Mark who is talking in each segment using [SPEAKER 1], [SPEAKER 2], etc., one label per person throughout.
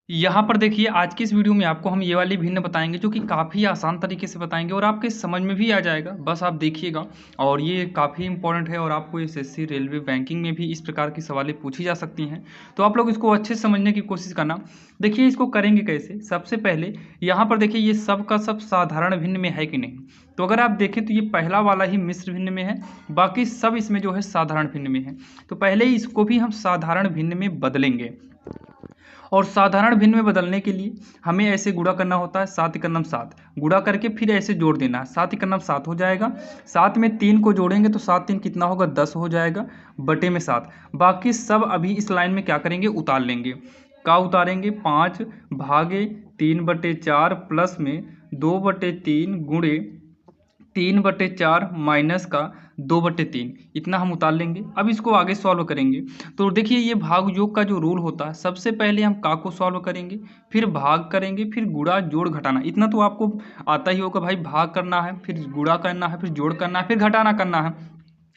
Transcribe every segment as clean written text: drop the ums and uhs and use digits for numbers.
[SPEAKER 1] यहाँ पर देखिए आज की इस वीडियो में आपको हम ये वाली भिन्न बताएंगे जो कि काफ़ी आसान तरीके से बताएंगे और आपके समझ में भी आ जाएगा। बस आप देखिएगा और ये काफ़ी इंपॉर्टेंट है और आपको एसएससी रेलवे बैंकिंग में भी इस प्रकार की सवालें पूछी जा सकती हैं। तो आप लोग इसको अच्छे से समझने की कोशिश करना। देखिए इसको करेंगे कैसे। सबसे पहले यहाँ पर देखिए ये सब का सब साधारण भिन्न में है कि नहीं। तो अगर आप देखें तो ये पहला वाला ही मिश्र भिन्न में है, बाकी सब इसमें जो है साधारण भिन्न में है। तो पहले इसको भी हम साधारण भिन्न में बदलेंगे और साधारण भिन्न में बदलने के लिए हमें ऐसे गुणा करना होता है। 7 एकम 7 गुणा करके फिर ऐसे जोड़ देना है। 7 एकम 7 हो जाएगा, 7 में 3 को जोड़ेंगे तो 7 3 कितना होगा 10 हो जाएगा बटे में 7। बाकी सब अभी इस लाइन में क्या करेंगे उतार लेंगे। का उतारेंगे 5 भागे 3/4 प्लस में 2/3 गुणे 3/4 माइनस का 2/3 इतना हम उतार लेंगे। अब इसको आगे सॉल्व करेंगे तो देखिए ये भाग योग का जो रूल होता है, सबसे पहले हम का को सॉल्व करेंगे, फिर भाग करेंगे, फिर गुणा जोड़ घटाना। इतना तो आपको आता ही होगा भाई, भाग करना है, फिर गुणा करना है, फिर जोड़ करना है, फिर घटाना करना है।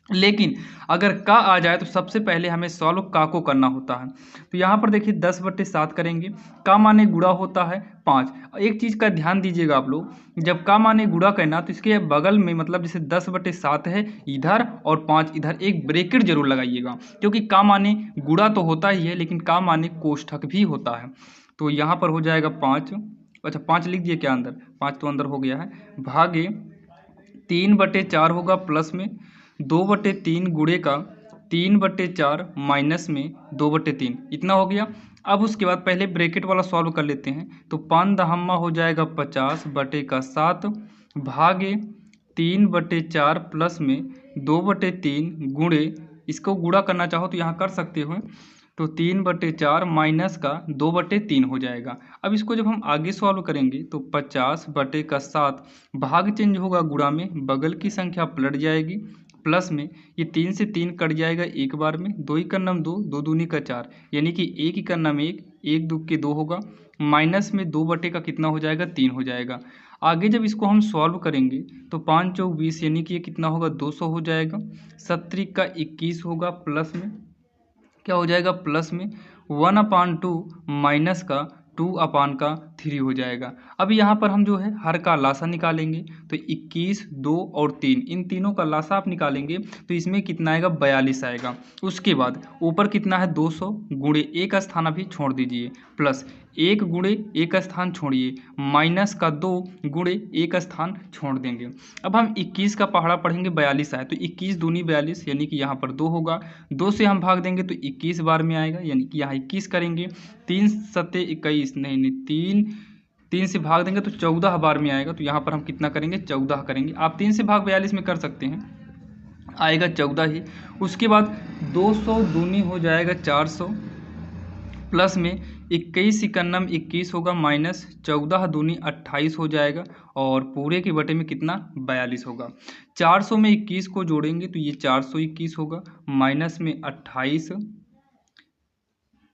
[SPEAKER 1] लेकिन अगर का आ जाए तो सबसे पहले हमें सॉल्व का को करना होता है। तो यहाँ पर देखिए 10/7 करेंगे। का माने गुणा होता है 5। एक चीज़ का ध्यान दीजिएगा आप लोग, जब का माने गुणा करना तो इसके बगल में मतलब जैसे 10/7 है इधर और 5 इधर, एक ब्रेकेट जरूर लगाइएगा, क्योंकि का माने गुणा तो होता ही है लेकिन का माने कोष्ठक भी होता है। तो यहाँ पर हो जाएगा 5, अच्छा 5 लिख दिए क्या अंदर, 5 तो अंदर हो गया है, भागे 3/4 होगा प्लस में 2/3 गुणे का 3/4 माइनस में 2/3 इतना हो गया। अब उसके बाद पहले ब्रैकेट वाला सॉल्व कर लेते हैं। तो 5 दहम्मा हो जाएगा 50 बटे का 7 भागे 3/4 प्लस में 2/3 गुणे, इसको गुणा करना चाहो तो यहाँ कर सकते हो, तो 3/4 माइनस का 2/3 हो जाएगा। अब इसको जब हम आगे सॉल्व करेंगे तो 50 बटे का 7 भाग चेंज होगा गुणा में, बगल की संख्या पलट जाएगी, प्लस में ये 3 से 3 कट जाएगा एक बार में, 2 इक्का 2, 2 दूनी का 4, यानी कि 1 इक्का 1, 1 दो के 2 होगा, माइनस में 2 बटे का कितना हो जाएगा 3 हो जाएगा। आगे जब इसको हम सॉल्व करेंगे तो 5 चौक 20 यानी कि ये कितना होगा 200 हो जाएगा, 7 का 21 होगा, प्लस में क्या हो जाएगा प्लस में 1/2 माइनस का 2/3 हो जाएगा। अब यहाँ पर हम जो है हर का लासा निकालेंगे तो 21, 2 और 3, इन तीनों का लासा आप निकालेंगे तो इसमें कितना आएगा 42 आएगा। उसके बाद ऊपर कितना है 200 गुणे एक स्थान अभी छोड़ दीजिए, प्लस 1 गुणे एक स्थान छोड़िए, माइनस का 2 गुणे एक स्थान छोड़ देंगे। अब हम 21 का पहाड़ा पढ़ेंगे 42 आए तो 21 दूनी 42 यानी कि यहाँ पर 2 होगा, 2 से हम भाग देंगे तो 21 बार में आएगा, यानी कि यहाँ 21 करेंगे, 3 सत्ते 21 नहीं 3 से भाग देंगे तो 14 बार में आएगा। तो यहाँ पर हम कितना करेंगे 14 करेंगे। आप 3 से भाग 42 में कर सकते हैं, आएगा 14 ही। उसके बाद 200 दूनी हो जाएगा 400, प्लस में 21 इक्यानम 21 होगा, माइनस 14 दूनी 28 हो जाएगा, और पूरे के बटे में कितना 42 होगा। 400 में 21 को जोड़ेंगे तो ये 421 होगा, माइनस में 28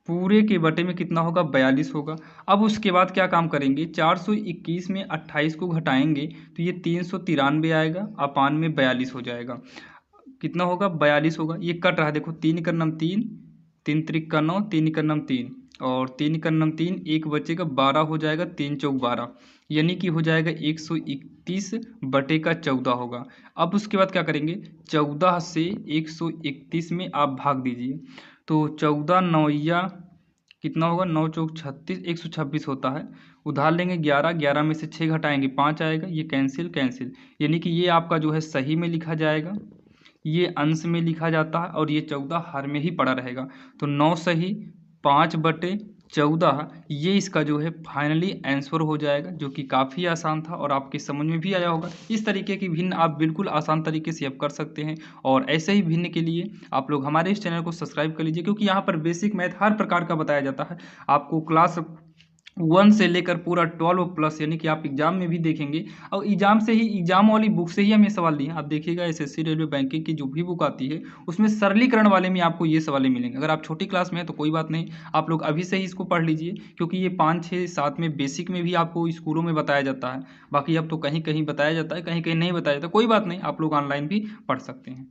[SPEAKER 1] पूरे के बटे में कितना होगा 42 होगा। अब उसके बाद क्या काम करेंगे, 421 में 28 को घटाएंगे तो ये 393 आएगा, अपान में 42 हो जाएगा, कितना होगा 42 होगा। ये कट रहा है देखो, 3 का नम 3, 3 त्रिक का 9, 3 का नम 3 और 3 का नम 3, एक बचेगा 12 हो जाएगा, 3 चौक 12 यानी कि हो जाएगा 131 बटे का 14 होगा। अब उसके बाद क्या करेंगे, 14 से 131 में आप भाग दीजिए तो 14 नौया कितना होगा, 9 चौक 36, 126 होता है। उधार लेंगे 11, 11 में से 6 घटाएंगे 5 आएगा, ये कैंसिल कैंसिल, यानी कि ये आपका जो है सही में लिखा जाएगा, ये अंश में लिखा जाता है और ये 14 हर में ही पड़ा रहेगा। तो 9 सही 5/14 ये इसका जो है फाइनली आंसर हो जाएगा, जो कि काफ़ी आसान था और आपके समझ में भी आया होगा। इस तरीके की भिन्न आप बिल्कुल आसान तरीके से अब कर सकते हैं, और ऐसे ही भिन्न के लिए आप लोग हमारे इस चैनल को सब्सक्राइब कर लीजिए, क्योंकि यहाँ पर बेसिक मैथ हर प्रकार का बताया जाता है। आपको क्लास 1 से लेकर पूरा 12 प्लस, यानी कि आप एग्जाम में भी देखेंगे, और एग्जाम से ही एग्जाम वाली बुक से ही हम ये सवाल लिए हैं। आप देखिएगा एसएससी रेलवे बैंकिंग की जो भी बुक आती है उसमें सरलीकरण वाले में आपको ये सवालें मिलेंगे। अगर आप छोटी क्लास में हैं तो कोई बात नहीं, आप लोग अभी से ही इसको पढ़ लीजिए, क्योंकि ये 5, 6, 7 में बेसिक में भी आपको स्कूलों में बताया जाता है। बाकी अब तो कहीं कहीं बताया जाता है, कहीं कहीं नहीं बताया जाता, कोई बात नहीं, आप लोग ऑनलाइन भी पढ़ सकते हैं।